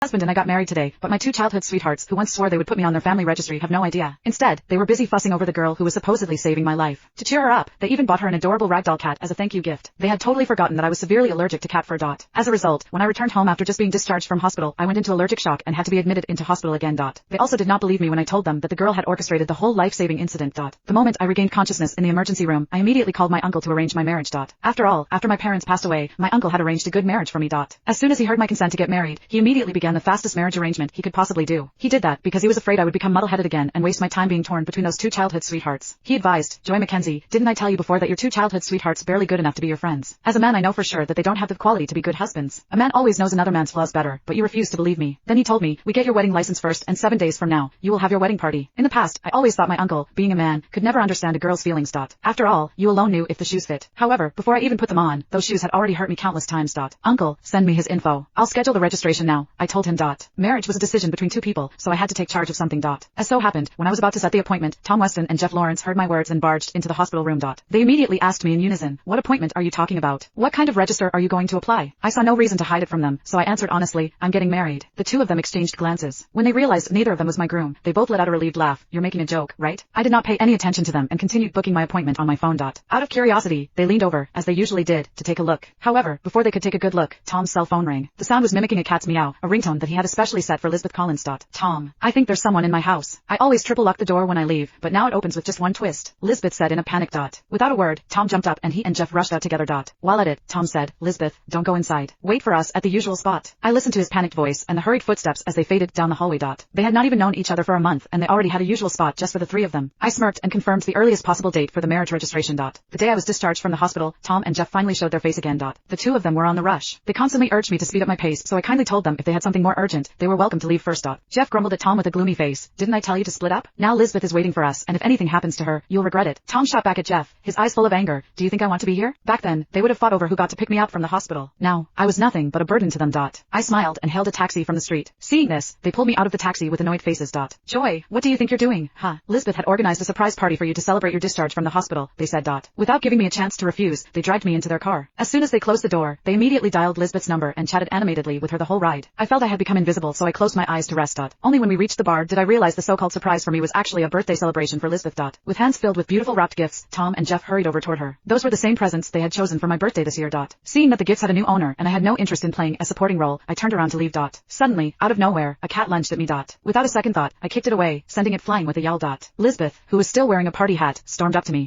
husband and I got married today, but my two childhood sweethearts who once swore they would put me on their family registry have no idea. Instead, they were busy fussing over the girl who was supposedly saving my life. To cheer her up, they even bought her an adorable ragdoll cat as a thank you gift. They had totally forgotten that I was severely allergic to cat fur. As a result, when I returned home after just being discharged from hospital, I went into allergic shock and had to be admitted into hospital again. They also did not believe me when I told them that the girl had orchestrated the whole life-saving incident. The moment I regained consciousness in the emergency room, I immediately called my uncle to arrange my marriage. After all, after my parents passed away, my uncle had arranged a good marriage for me. As soon as he heard my consent to get married, he immediately began the fastest marriage arrangement he could possibly do. He did that because he was afraid I would become muddle-headed again and waste my time being torn between those two childhood sweethearts. He advised, Joy Mackenzie, didn't I tell you before that your two childhood sweethearts barely good enough to be your friends? As a man I know for sure that they don't have the quality to be good husbands. A man always knows another man's flaws better, but you refuse to believe me. Then he told me, we get your wedding license first and 7 days from now, you will have your wedding party. In the past, I always thought my uncle, being a man, could never understand a girl's feelings. After all, you alone knew if the shoes fit. However, before I even put them on, those shoes had already hurt me countless times. Uncle, send me his info. I'll schedule the registration now, I told him. Marriage was a decision between two people, so I had to take charge of something. As so happened, when I was about to set the appointment, Tom Weston and Jeff Lawrence heard my words and barged into the hospital room. They immediately asked me in unison, what appointment are you talking about? What kind of register are you going to apply? I saw no reason to hide it from them, so I answered honestly, I'm getting married. The two of them exchanged glances. When they realized neither of them was my groom, they both let out a relieved laugh. You're making a joke, right? I did not pay any attention to them and continued booking my appointment on my phone. Out of curiosity, they leaned over, as they usually did, to take a look. However, before they could take a good look, Tom's cell phone rang. The sound was mimicking a cat's meow, a ringtone that he had especially set for Lisbeth Collins. Tom, I think there's someone in my house. I always triple lock the door when I leave, but now it opens with just one twist, Lisbeth said in a panic. Without a word, Tom jumped up and he and Jeff rushed out together. While at it, Tom said, Lisbeth, don't go inside. Wait for us at the usual spot. I listened to his panicked voice and the hurried footsteps as they faded down the hallway. They had not even known each other for a month and they already had a usual spot just for the three of them. I smirked and confirmed the earliest possible date for the marriage registration. The day I was discharged from the hospital, Tom and Jeff finally showed their face again. The two of them were on the rush. They constantly urged me to speed up my pace, so I kindly told them if they had something more urgent, they were welcome to leave first. Jeff grumbled at Tom with a gloomy face. Didn't I tell you to split up? Now Lisbeth is waiting for us, and if anything happens to her, you'll regret it. Tom shot back at Jeff, his eyes full of anger. Do you think I want to be here? Back then, they would have fought over who got to pick me up from the hospital. Now, I was nothing but a burden to them. I smiled and hailed a taxi from the street. Seeing this, they pulled me out of the taxi with annoyed faces. Joy, what do you think you're doing? Lisbeth had organized a surprise party for you to celebrate your discharge from the hospital, they said. Without giving me a chance to refuse, they dragged me into their car. As soon as they closed the door, they immediately dialed Lisbeth's number and chatted animatedly with her the whole ride. I felt I had become invisible, so I closed my eyes to rest. Only when we reached the bar did I realize the so-called surprise for me was actually a birthday celebration for Lisbeth. With hands filled with beautiful wrapped gifts, Tom and Jeff hurried over toward her. Those were the same presents they had chosen for my birthday this year. Seeing that the gifts had a new owner and I had no interest in playing a supporting role, I turned around to leave. Suddenly, out of nowhere, a cat lunged at me. Without a second thought, I kicked it away, sending it flying with a yell. Lisbeth, who was still wearing a party hat, stormed up to me.